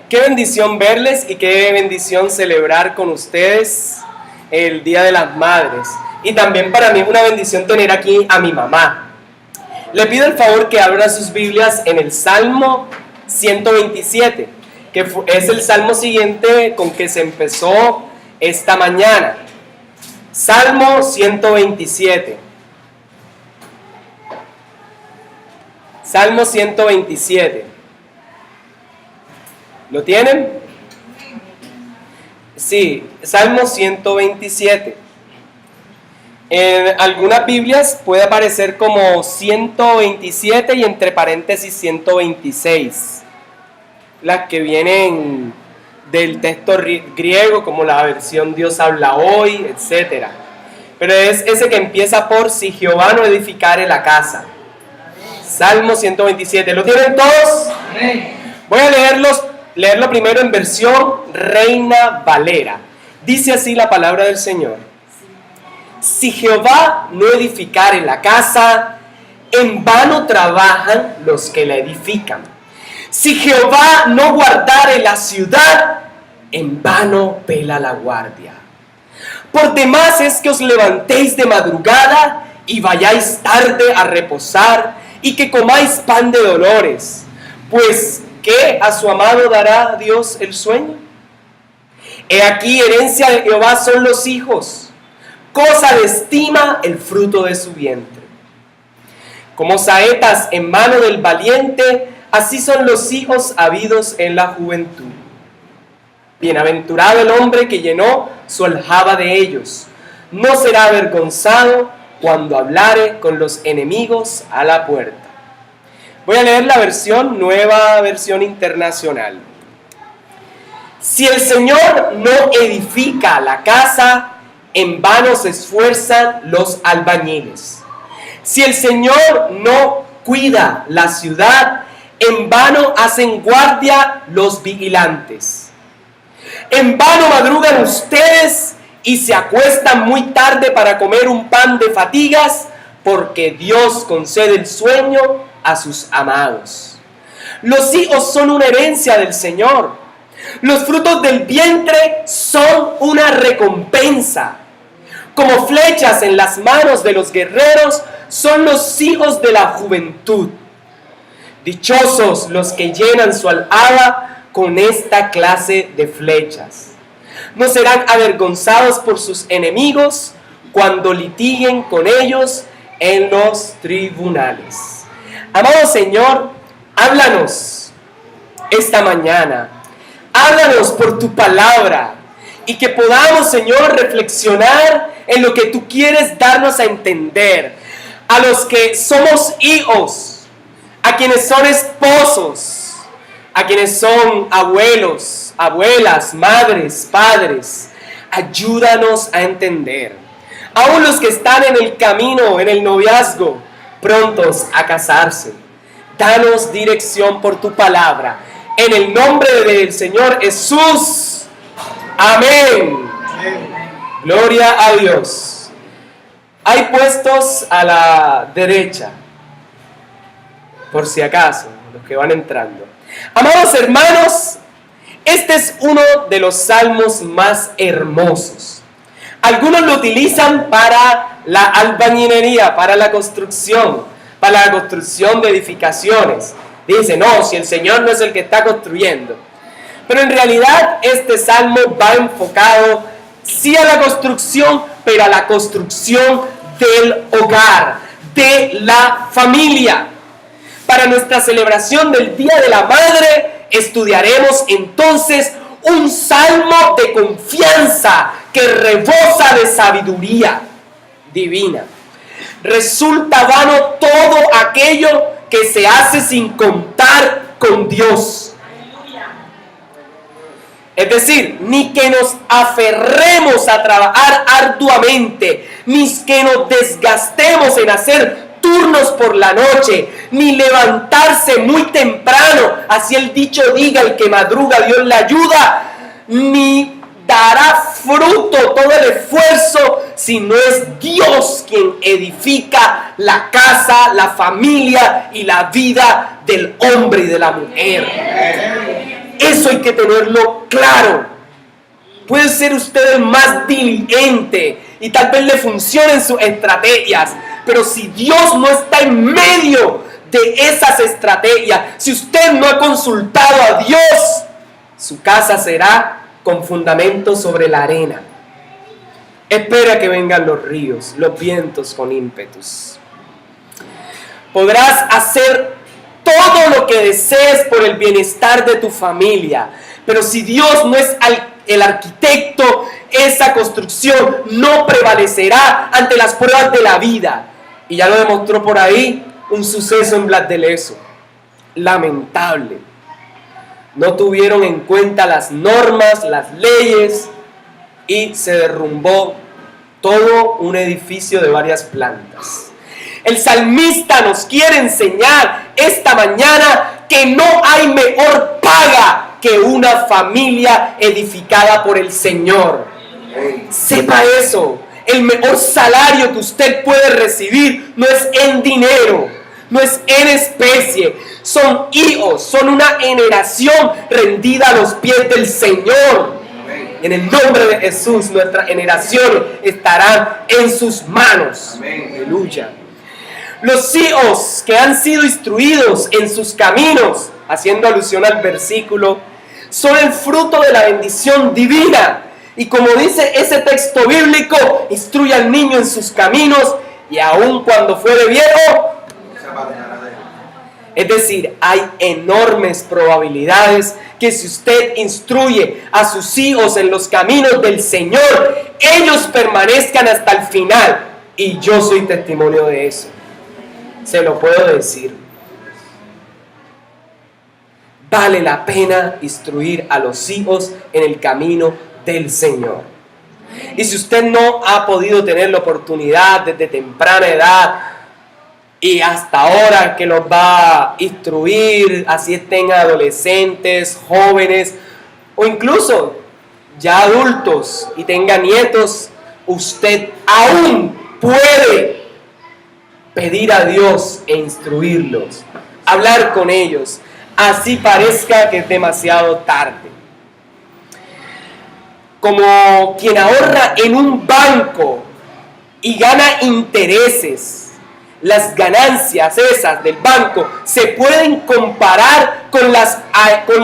Qué bendición verles y qué bendición celebrar con ustedes el Día de las Madres. Y también para mí es una bendición tener aquí a mi mamá. Le pido el favor que abran sus Biblias en el Salmo 127, que es el salmo siguiente con que se empezó esta mañana. Salmo 127. Salmo 127. ¿Lo tienen? Sí, Salmo 127. En algunas Biblias puede aparecer como 127 y entre paréntesis 126. Las que vienen del texto griego, como la versión Dios habla hoy, etc. Pero es ese que empieza por si Jehová no edificare la casa. Salmo 127. ¿Lo tienen todos? Voy a leerlo primero en versión Reina Valera. Dice así la palabra del Señor. Si Jehová no edificare la casa, en vano trabajan los que la edifican. Si Jehová no guardare la ciudad, en vano vela la guardia. Por demás es que os levantéis de madrugada y vayáis tarde a reposar, y que comáis pan de dolores, pues ¿qué a su amado dará Dios el sueño? He aquí herencia de Jehová son los hijos, cosa de estima el fruto de su vientre. Como saetas en mano del valiente, así son los hijos habidos en la juventud. Bienaventurado el hombre que llenó su aljaba de ellos, no será avergonzado cuando hablare con los enemigos a la puerta. Voy a leer la nueva versión internacional. Si el Señor no edifica la casa, en vano se esfuerzan los albañiles. Si el Señor no cuida la ciudad, en vano hacen guardia los vigilantes. En vano madrugan ustedes y se acuestan muy tarde para comer un pan de fatigas, porque Dios concede el sueño a sus amados. Los hijos son una herencia del Señor. Los frutos del vientre son una recompensa. Como flechas en las manos de los guerreros son los hijos de la juventud. Dichosos los que llenan su aljaba con esta clase de flechas. No serán avergonzados por sus enemigos cuando litiguen con ellos en los tribunales. Amado Señor, háblanos esta mañana. Háblanos por tu palabra y que podamos, Señor, reflexionar en lo que tú quieres darnos a entender. A los que somos hijos, a quienes son esposos, a quienes son abuelos, abuelas, madres, padres, ayúdanos a entender. Aún los que están en el camino, en el noviazgo, prontos a casarse, danos dirección por tu palabra. En el nombre del Señor Jesús. Amén. Gloria a Dios. Hay puestos a la derecha, por si acaso, los que van entrando. Amados hermanos, este es uno de los salmos más hermosos. Algunos lo utilizan para la albañilería, para la construcción de edificaciones. Dicen, no, si el Señor no es el que está construyendo. Pero en realidad este salmo va enfocado sí a la construcción, pero a la construcción del hogar, de la familia. Para nuestra celebración del Día de la Madre, estudiaremos entonces un salmo de confianza que rebosa de sabiduría divina. Resulta vano todo aquello que se hace sin contar con Dios. Es decir, ni que nos aferremos a trabajar arduamente, ni que nos desgastemos en hacer turnos por la noche, ni levantarse muy temprano, así el dicho diga, el que madruga Dios le ayuda, ni dará fruto todo el esfuerzo si no es Dios quien edifica la casa, la familia y la vida del hombre y de la mujer. Eso hay que tenerlo claro. Puede ser usted el más diligente y tal vez le funcionen sus estrategias, pero si Dios no está en medio de esas estrategias, si usted no ha consultado a Dios, su casa será con fundamento sobre la arena. Espera que vengan los ríos, los vientos con ímpetus. Podrás hacer todo lo que desees por el bienestar de tu familia, pero si Dios no es el arquitecto, esa construcción no prevalecerá ante las pruebas de la vida. Y ya lo demostró por ahí un suceso en Blas de Lezo. Lamentable. No tuvieron en cuenta las normas, las leyes, y se derrumbó todo un edificio de varias plantas. El salmista nos quiere enseñar esta mañana que no hay mejor paga que una familia edificada por el Señor. Sepa eso. El mejor salario que usted puede recibir no es en dinero, no es en especie. Son hijos, son una generación rendida a los pies del Señor. En el nombre de Jesús, nuestras generaciones estarán en sus manos. Aleluya. Los hijos que han sido instruidos en sus caminos, haciendo alusión al versículo, son el fruto de la bendición divina. Y como dice ese texto bíblico, instruye al niño en sus caminos y aun cuando fuere viejo, es decir, hay enormes probabilidades que si usted instruye a sus hijos en los caminos del Señor, ellos permanezcan hasta el final. Y yo soy testimonio de eso. Se lo puedo decir. Vale la pena instruir a los hijos en el camino del Señor. Y si usted no ha podido tener la oportunidad desde temprana edad y hasta ahora que los va a instruir, así estén adolescentes, jóvenes o incluso ya adultos y tenga nietos, usted aún puede pedir a Dios e instruirlos, hablar con ellos, así parezca que es demasiado tarde. Como quien ahorra en un banco y gana intereses, las ganancias esas del banco se pueden comparar con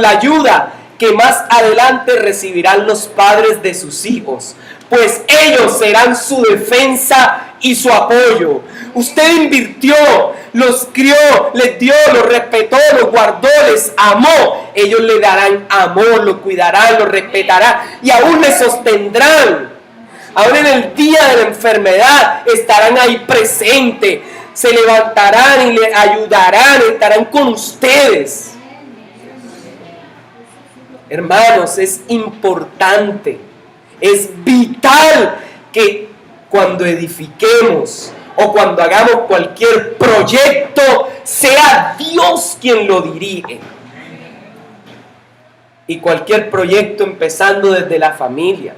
la ayuda que más adelante recibirán los padres de sus hijos, pues ellos serán su defensa y su apoyo. Usted invirtió, los crió, les dio, los respetó, los guardó, les amó. Ellos le darán amor, los cuidarán, los respetarán y aún les sostendrán. Aún en el día de la enfermedad estarán ahí presentes, se levantarán y le ayudarán, estarán con ustedes. Hermanos, es importante, es vital que cuando edifiquemos o cuando hagamos cualquier proyecto, sea Dios quien lo dirige. Y cualquier proyecto empezando desde la familia.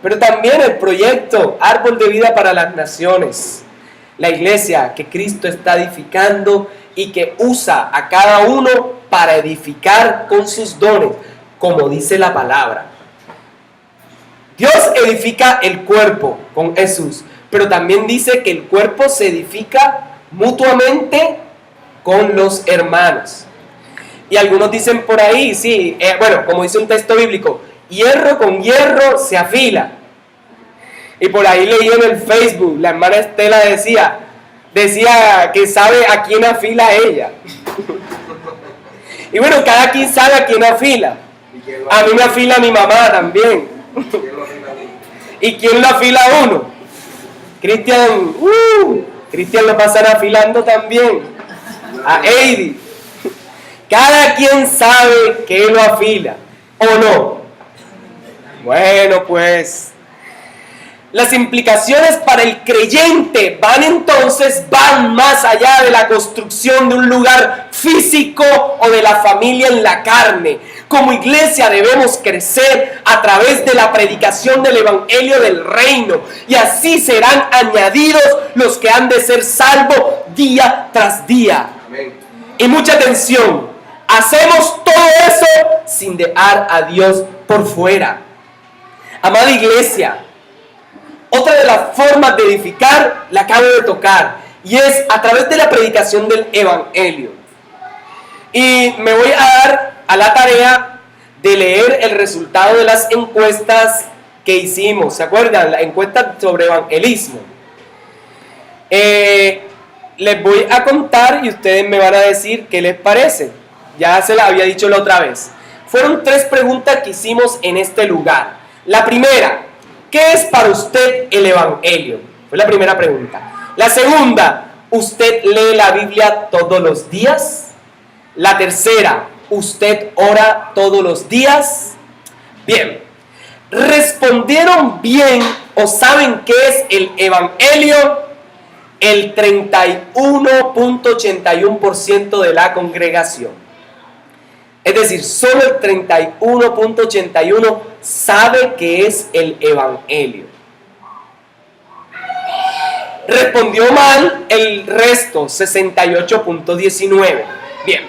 Pero también el proyecto Árbol de Vida para las Naciones. La iglesia que Cristo está edificando y que usa a cada uno para edificar con sus dones, como dice la palabra. Dios edifica el cuerpo con Jesús, pero también dice que el cuerpo se edifica mutuamente con los hermanos. Y algunos dicen por ahí, sí, como dice un texto bíblico, hierro con hierro se afila. Y por ahí leí en el Facebook, la hermana Estela decía que sabe a quién afila ella. Y bueno, cada quien sabe a quién afila. A mí me afila mi mamá también. ¿Y quién lo afila a uno? Cristian lo pasará afilando también. A Heidi. Cada quien sabe que lo afila, ¿o no? Bueno, pues las implicaciones para el creyente van más allá de la construcción de un lugar físico o de la familia en la carne. Como iglesia debemos crecer a través de la predicación del evangelio del reino, y así serán añadidos los que han de ser salvos día tras día. Amén. Y mucha atención, hacemos todo eso sin dejar a Dios por fuera. Amada iglesia, otra de las formas de edificar la acabo de tocar, y es a través de la predicación del Evangelio. Y me voy a dar a la tarea de leer el resultado de las encuestas que hicimos. ¿Se acuerdan? La encuesta sobre evangelismo. Les voy a contar y ustedes me van a decir qué les parece. Ya se la había dicho la otra vez. Fueron 3 preguntas que hicimos en este lugar. La primera, ¿qué es para usted el Evangelio? Fue la primera pregunta. La segunda, ¿usted lee la Biblia todos los días? La tercera, ¿usted ora todos los días? Bien, ¿respondieron bien o saben qué es el Evangelio? El 31.81% de la congregación. Es decir, solo el 31.81% sabe qué es el Evangelio. Respondió mal el resto, 68.19%. Bien.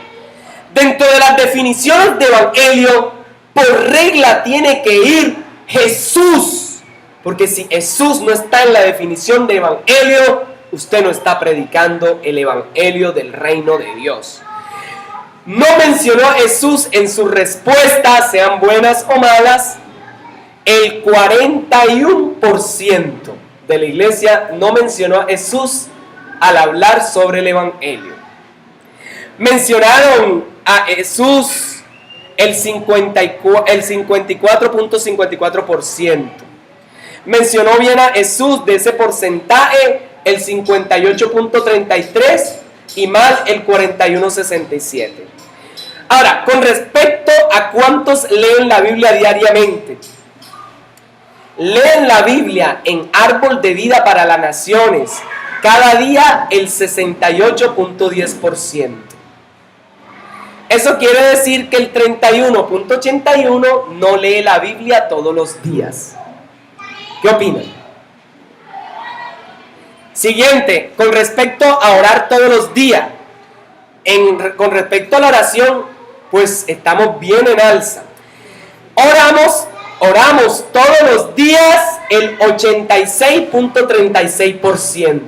Dentro de las definiciones de Evangelio, por regla tiene que ir Jesús. Porque si Jesús no está en la definición de Evangelio, usted no está predicando el Evangelio del reino de Dios. No mencionó a Jesús en sus respuestas, sean buenas o malas. El 41% de la iglesia no mencionó a Jesús al hablar sobre el Evangelio. Mencionaron a Jesús el 54.54%. Mencionó bien a Jesús de ese porcentaje el 58.33% y mal el 41.67%. Ahora, con respecto a cuántos leen la Biblia diariamente. Leen la Biblia en Árbol de Vida para las Naciones cada día el 68.10%. Eso quiere decir que el 31.81% no lee la Biblia todos los días. ¿Qué opinan? Siguiente, con respecto a orar todos los días. Con respecto a la oración, pues estamos bien en alza. Oramos todos los días el 86.36%.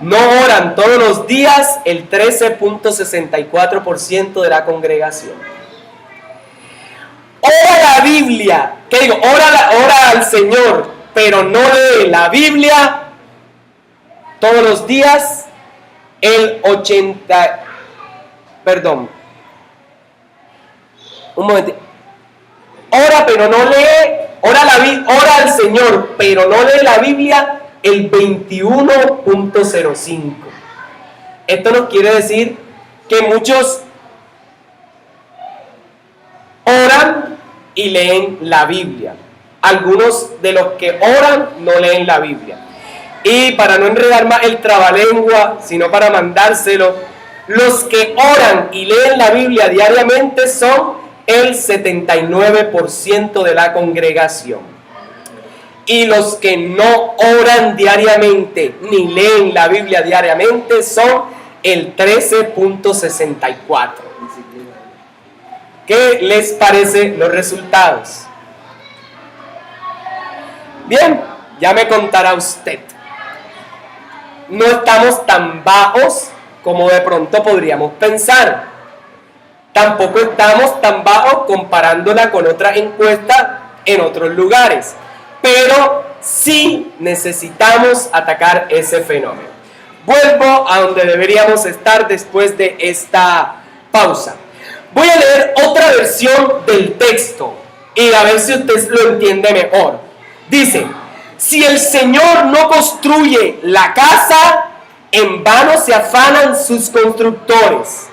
No oran todos los días el 13.64% de la congregación. Ora la Biblia, ¿qué digo? Ora al Señor, pero no lee la Biblia todos los días el 80. Perdón. Un momento. Ora, pero no lee. Ora al Señor, pero no lee la Biblia el 21.05. Esto nos quiere decir que muchos oran y leen la Biblia. Algunos de los que oran no leen la Biblia. Y para no enredar más el trabalengua, sino para mandárselo, los que oran y leen la Biblia diariamente son el 79% de la congregación. Y los que no oran diariamente ni leen la Biblia diariamente son el 13.64%. ¿Qué les parecen los resultados? Bien, ya me contará usted. No estamos tan bajos como de pronto podríamos pensar. Tampoco estamos tan bajos comparándola con otras encuestas en otros lugares. Pero sí necesitamos atacar ese fenómeno. Vuelvo a donde deberíamos estar después de esta pausa. Voy a leer otra versión del texto y a ver si usted lo entiende mejor. Dice: si el Señor no construye la casa, en vano se afanan sus constructores.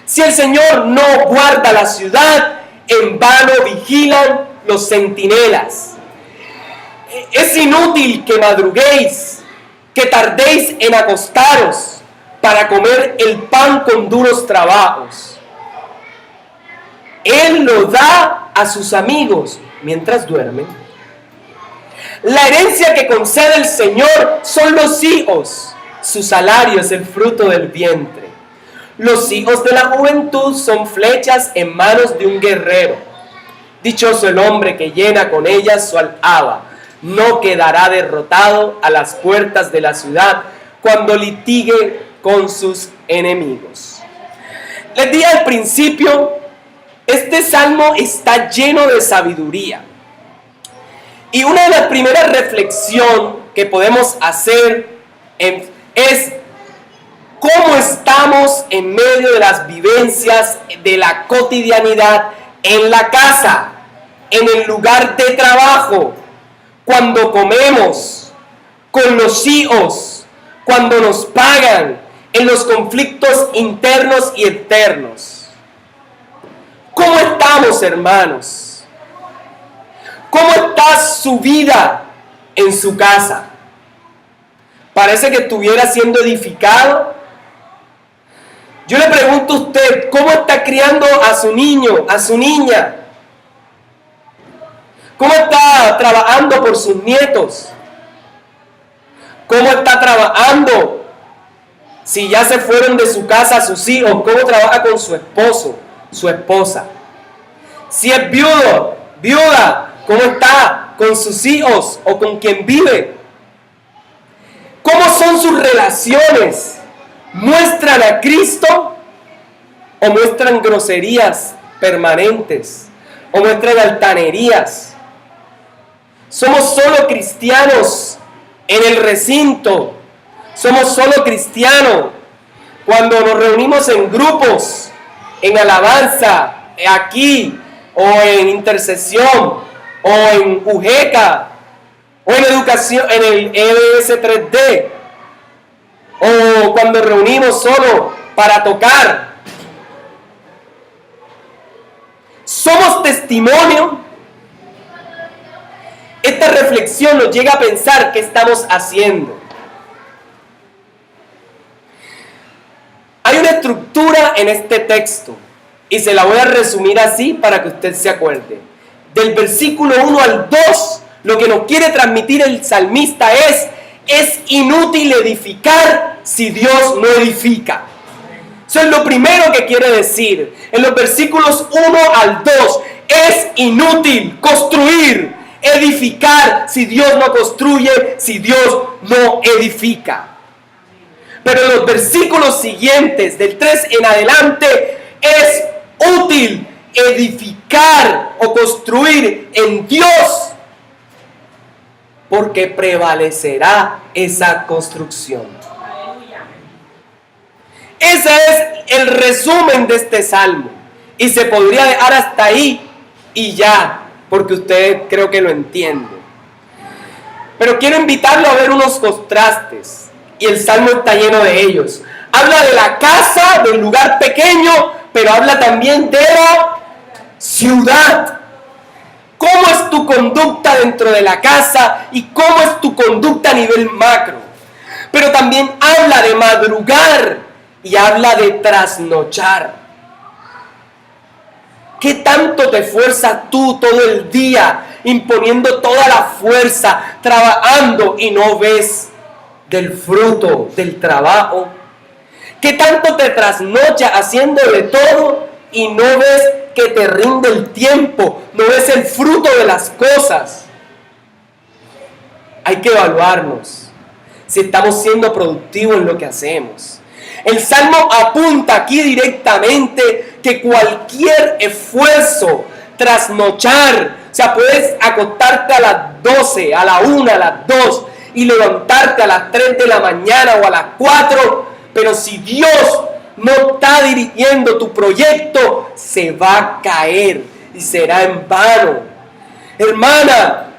Si el Señor no guarda la ciudad, en vano vigilan los centinelas. Es inútil que madruguéis, que tardéis en acostaros para comer el pan con duros trabajos. Él lo da a sus amigos mientras duermen. La herencia que concede el Señor son los hijos. Su salario es el fruto del vientre. Los hijos de la juventud son flechas en manos de un guerrero. Dichoso el hombre que llena con ellas su aljaba. No quedará derrotado a las puertas de la ciudad cuando litigue con sus enemigos. Les dije al principio, este salmo está lleno de sabiduría. Y una de las primeras reflexiones que podemos hacer es cómo estamos en medio de las vivencias de la cotidianidad en la casa, en el lugar de trabajo, cuando comemos, con los hijos, cuando nos pagan, en los conflictos internos y externos. ¿Cómo estamos, hermanos? ¿Cómo está su vida en su casa? Parece que estuviera siendo edificado. Yo le pregunto a usted, ¿cómo está criando a su niño, a su niña? ¿Cómo está trabajando por sus nietos? ¿Cómo está trabajando si ya se fueron de su casa sus hijos? ¿Cómo trabaja con su esposo, su esposa? Si es viudo, viuda, ¿cómo está con sus hijos o con quien vive? ¿Cómo son sus relaciones? ¿Muestran a Cristo o muestran groserías permanentes? ¿O muestran altanerías? Somos solo cristianos en el recinto. Somos solo cristianos cuando nos reunimos en grupos, en alabanza, aquí, o en intercesión, o en UJECA, o en educación, en el EBS 3D, o cuando reunimos solo para tocar. Somos testimonio. Esta reflexión nos llega a pensar qué estamos haciendo. Hay una estructura en este texto y se la voy a resumir así para que usted se acuerde. Del versículo 1 al 2, lo que nos quiere transmitir el salmista es inútil edificar si Dios no edifica. Eso es lo primero que quiere decir. En los versículos 1 al 2, es inútil construir, edificar si Dios no construye, si Dios no edifica. Pero en los versículos siguientes, del 3 en adelante, es útil edificar o construir en Dios, porque prevalecerá esa construcción. Ese es el resumen de este salmo. Y se podría dejar hasta ahí y ya, porque usted creo que lo entiende. Pero quiero invitarlo a ver unos contrastes. Y el salmo está lleno de ellos. Habla de la casa, del lugar pequeño, pero habla también de la ciudad. ¿Cómo es tu conducta dentro de la casa y cómo es tu conducta a nivel macro? Pero también habla de madrugar y habla de trasnochar. ¿Qué tanto te esfuerzas tú todo el día, imponiendo toda la fuerza, trabajando y no ves del fruto del trabajo? ¿Qué tanto te trasnochas haciendo de todo y no ves que te rinde el tiempo, no ves el fruto de las cosas? Hay que evaluarnos si estamos siendo productivos en lo que hacemos. El Salmo apunta aquí directamente que cualquier esfuerzo, trasnochar, o sea, puedes acostarte a las 12, a la 1, a las 2 y levantarte a las 3 de la mañana o a las 4, pero si Dios no está dirigiendo tu proyecto, se va a caer y será en vano. Hermana,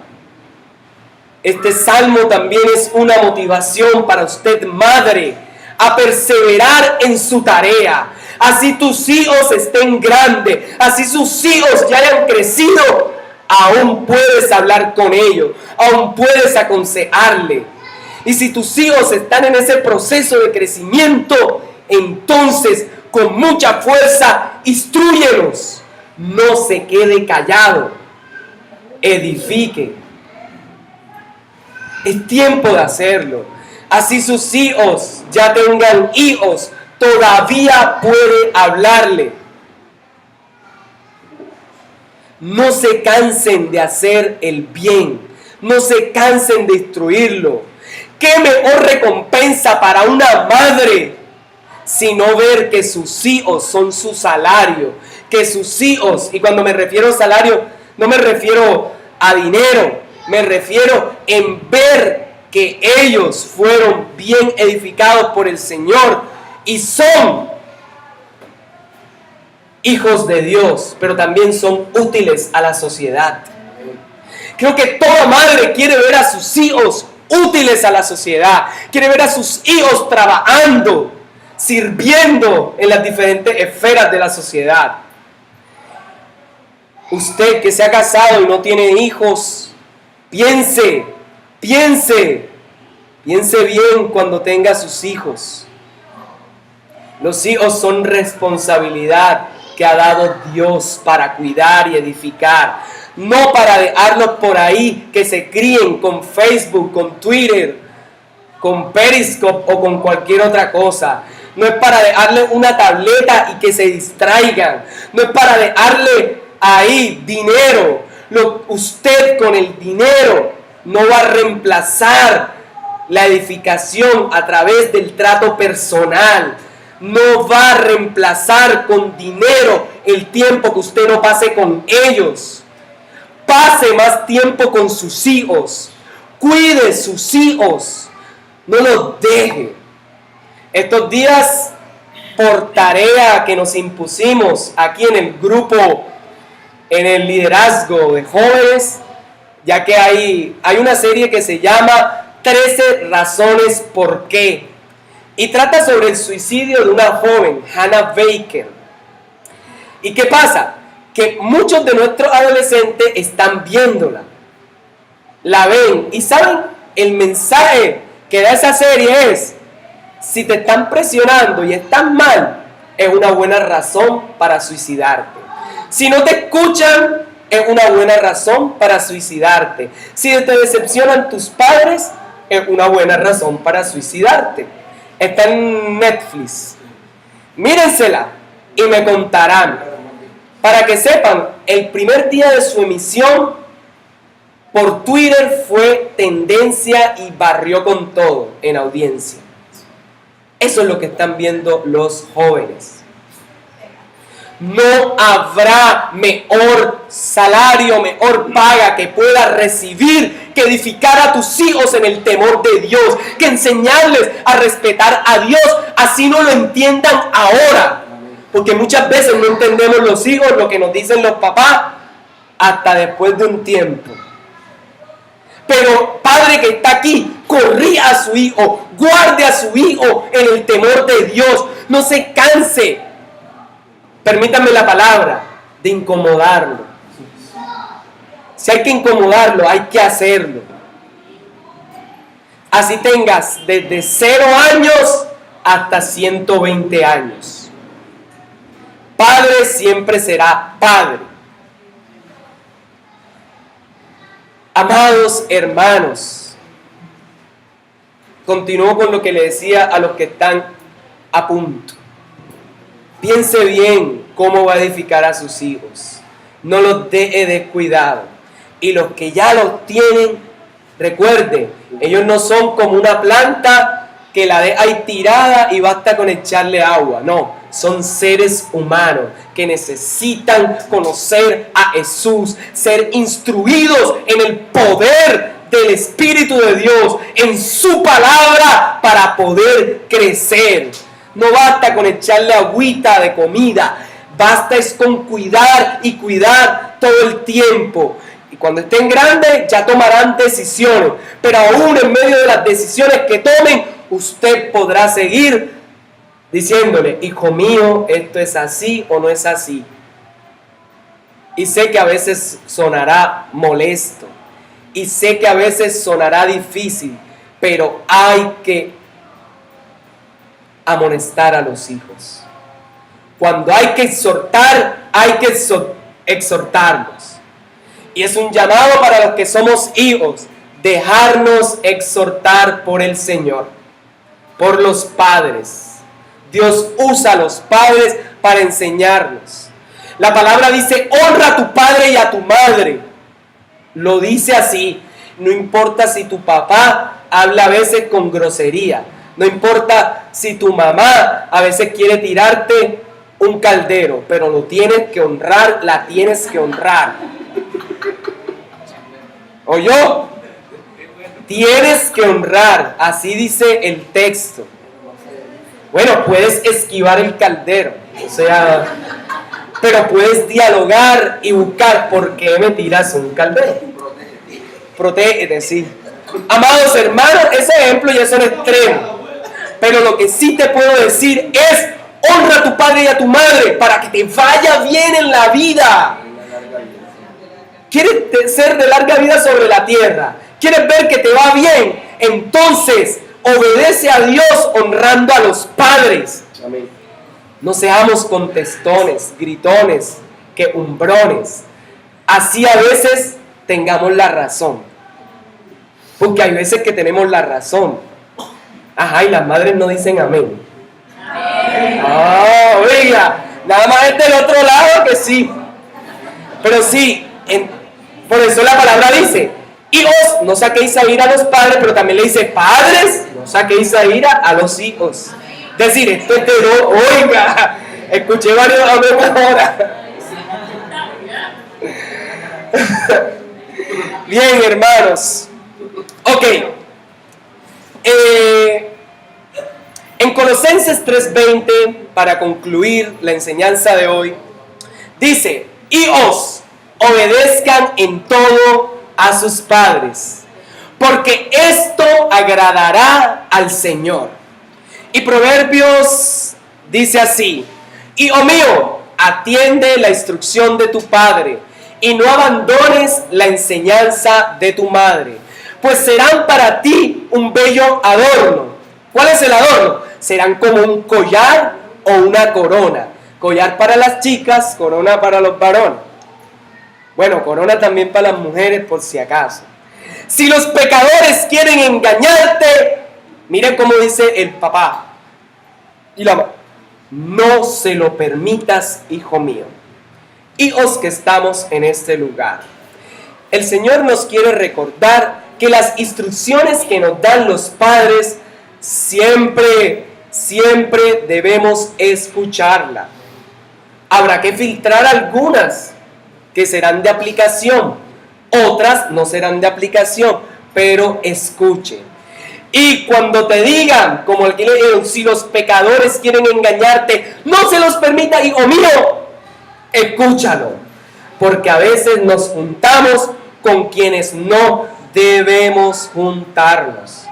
este salmo también es una motivación para usted, madre, a perseverar en su tarea. Así tus hijos estén grandes, así sus hijos ya hayan crecido, aún puedes hablar con ellos, aún puedes aconsejarle. Y si tus hijos están en ese proceso de crecimiento, entonces con mucha fuerza instrúyelos. No se quede callado, edifique. Es tiempo de hacerlo. Así sus hijos ya tengan hijos, todavía puede hablarle. No se cansen de hacer el bien, no se cansen de instruirlo. ¿Qué mejor recompensa para una madre sino ver que sus hijos son su salario? Que sus hijos, y cuando me refiero a salario, no me refiero a dinero, me refiero en ver que ellos fueron bien edificados por el Señor y son hijos de Dios, pero también son útiles a la sociedad. Creo que toda madre quiere ver a sus hijos útiles a la sociedad, quiere ver a sus hijos trabajando, sirviendo en las diferentes esferas de la sociedad. Usted que se ha casado y no tiene hijos, piense bien cuando tenga sus hijos. Los hijos son responsabilidad que ha dado Dios para cuidar y edificar, no para dejarlos por ahí que se críen con Facebook, con Twitter, con Periscope o con cualquier otra cosa. No es para dejarle una tableta y que se distraigan, no es para dejarle ahí dinero. Usted con el dinero no va a reemplazar la edificación a través del trato personal. No va a reemplazar con dinero el tiempo que usted no pase con ellos. Pase más tiempo con sus hijos. Cuide sus hijos. No los deje. Estos días, por tarea que nos impusimos aquí en el grupo, en el liderazgo de jóvenes, ya que hay una serie que se llama 13 razones por qué. Y trata sobre el suicidio de una joven, Hannah Baker. ¿Y qué pasa? Que muchos de nuestros adolescentes están viéndola. La ven. Y saben, el mensaje que da esa serie es: si te están presionando y estás mal, es una buena razón para suicidarte. Si no te escuchan, es una buena razón para suicidarte. Si te decepcionan tus padres, es una buena razón para suicidarte. Está en Netflix. Mírensela y me contarán. Para que sepan, el primer día de su emisión por Twitter fue tendencia y barrió con todo en audiencia. Eso es lo que están viendo los jóvenes. No habrá mejor salario, mejor paga que puedas recibir que edificar a tus hijos en el temor de Dios, que enseñarles a respetar a Dios, así no lo entiendan ahora. Porque muchas veces no entendemos los hijos lo que nos dicen los papás hasta después de un tiempo. Pero padre que está aquí, corrija a su hijo, guarde a su hijo en el temor de Dios, no se canse. Permítanme la palabra, de incomodarlo. Si hay que incomodarlo, hay que hacerlo. Así tengas desde 0 años hasta 120 años. Padre siempre será padre. Amados hermanos, continúo con lo que le decía a los que están a punto. Piense bien cómo va a edificar a sus hijos. No los deje descuidados. Y los que ya los tienen, recuerden, ellos no son como una planta que la deja ahí tirada y basta con echarle agua. No, son seres humanos que necesitan conocer a Jesús, ser instruidos en el poder del Espíritu de Dios, en su palabra, para poder crecer. No basta con echarle agüita de comida, basta es con cuidar y cuidar todo el tiempo. Y cuando estén grandes ya tomarán decisiones, pero aún en medio de las decisiones que tomen, usted podrá seguir diciéndole: hijo mío, esto es así o no es así. Y sé que a veces sonará molesto, y sé que a veces sonará difícil, pero hay que amonestar a los hijos. Cuando hay que exhortar, hay que exhortarlos. Y es un llamado para los que somos hijos, dejarnos exhortar por el Señor, por los padres, Dios usa a los padres para enseñarnos. La palabra dice, honra a tu padre y a tu madre. Lo dice así. No importa si tu papá habla a veces con grosería. No importa si tu mamá a veces quiere tirarte un caldero, pero lo tienes que honrar, la tienes que honrar. ¿Oyó? Tienes que honrar, así dice el texto. Bueno, puedes esquivar el caldero, o sea, pero puedes dialogar y buscar por qué me tiras un caldero. Protégete, sí. Amados hermanos, ese ejemplo ya es un extremo. Pero lo que sí te puedo decir es, honra a tu padre y a tu madre para que te vaya bien en la vida. ¿Quieres ser de larga vida sobre la tierra? ¿Quieres ver que te va bien? Entonces, obedece a Dios honrando a los padres. Amén. No seamos contestones, gritones, quejumbrones. Así a veces tengamos la razón. Porque hay veces que tenemos la razón. Ajá, y las madres no dicen amén. Ah, oiga, nada más es del otro lado que sí. Pero sí, por eso la palabra dice, hijos, no saquéis a ira a los padres, pero también le dice, padres, no saquéis a ira a los hijos. Es decir, esto es de no, oiga, escuché varios amén ahora. Bien, hermanos. Ok. En Colosenses 3:20, para concluir la enseñanza de hoy, dice, hijos, obedezcan en todo a sus padres, porque esto agradará al Señor. Y Proverbios dice así, hijo mío, atiende la instrucción de tu padre, y no abandones la enseñanza de tu madre, pues serán para ti un bello adorno. ¿Cuál es el adorno? Serán como un collar o una corona. Collar para las chicas, corona para los varones. Bueno, corona también para las mujeres por si acaso. Si los pecadores quieren engañarte, miren cómo dice el papá y la mamá. No se lo permitas, hijo mío. Hijos que estamos en este lugar. El Señor nos quiere recordar que las instrucciones que nos dan los padres siempre debemos escucharla. Habrá que filtrar algunas que serán de aplicación, otras no serán de aplicación, pero escuche. Y cuando te digan, como el que le dijo, si los pecadores quieren engañarte, no se los permita, hijo mío, escúchalo, porque a veces nos juntamos con quienes no debemos juntarnos.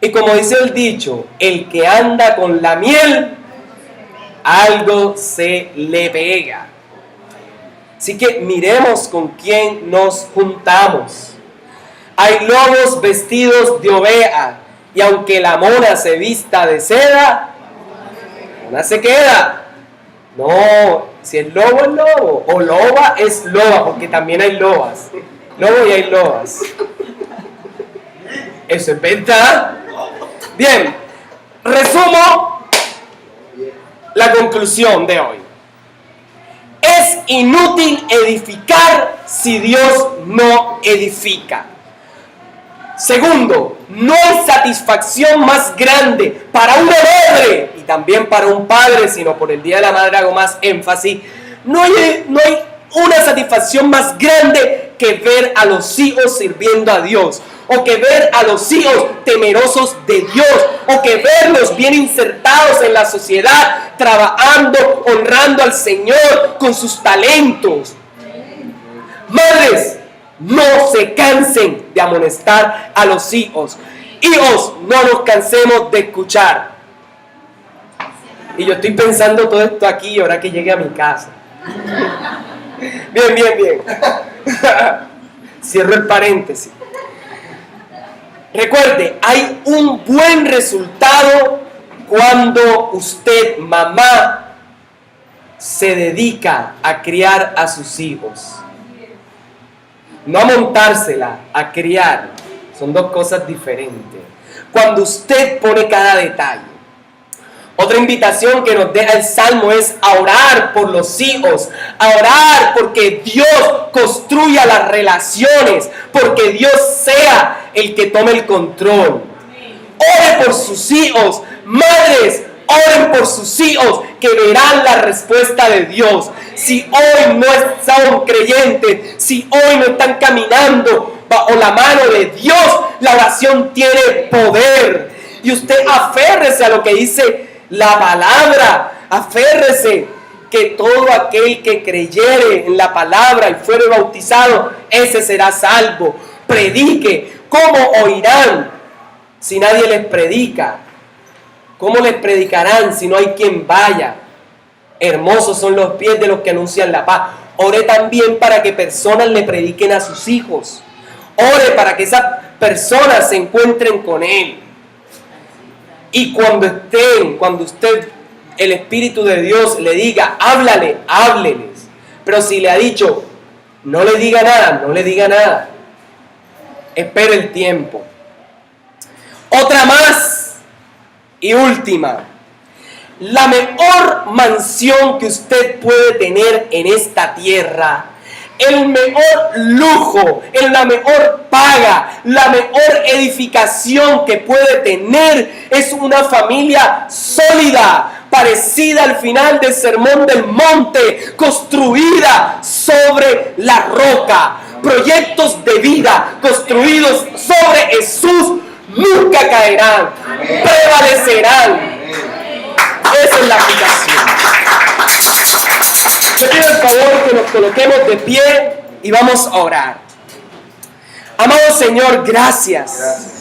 Y como dice el dicho, el que anda con la miel, algo se le pega. Así que miremos con quién nos juntamos. Hay lobos vestidos de oveja, y aunque la mona se vista de seda, una se queda. No, si el lobo es lobo, o loba es loba, porque también hay lobas. Lobo y hay lobas. Eso es verdad. Bien, resumo la conclusión de hoy. Es inútil edificar si Dios no edifica. Segundo, no hay satisfacción más grande para una madre y también para un padre, sino por el Día de la Madre hago más énfasis. No hay una satisfacción más grande que ver a los hijos sirviendo a Dios, o que ver a los hijos temerosos de Dios, o que verlos bien insertados en la sociedad, trabajando, honrando al Señor con sus talentos. Madres, no se cansen de amonestar a los hijos. Hijos, no nos cansemos de escuchar. Y yo estoy pensando todo esto aquí ahora que llegue a mi casa. Bien. Cierro el paréntesis. Recuerde, hay un buen resultado cuando usted, mamá, se dedica a criar a sus hijos. No a montársela, a criar. Son dos cosas diferentes. Cuando usted pone cada detalle. Otra invitación que nos deja el Salmo es a orar por los hijos, a orar porque Dios construya las relaciones, porque Dios sea el que tome el control. Ore por sus hijos, madres, oren por sus hijos que verán la respuesta de Dios. Si hoy no son creyentes, si hoy no están caminando bajo la mano de Dios, la oración tiene poder. Y usted aférrese a lo que dice la palabra, aférrese que todo aquel que creyere en la palabra y fuere bautizado, ese será salvo. Predique. ¿Cómo oirán si nadie les predica? ¿Cómo les predicarán si no hay quien vaya? Hermosos son los pies de los que anuncian la paz. Ore también para que personas le prediquen a sus hijos. Ore para que esas personas se encuentren con Él. Y cuando usted, el Espíritu de Dios le diga, hábleles. Pero si le ha dicho, no le diga nada, no le diga nada. Espere el tiempo. Otra más y última. La mejor mansión que usted puede tener en esta tierra, el mejor lujo, la mejor paga, la mejor edificación que puede tener es una familia sólida, parecida al final del Sermón del Monte, construida sobre la roca. Proyectos de vida construidos sobre Jesús nunca caerán, prevalecerán. Esa es la aplicación. Le pido el favor que nos coloquemos de pie y vamos a orar. Amado Señor, gracias.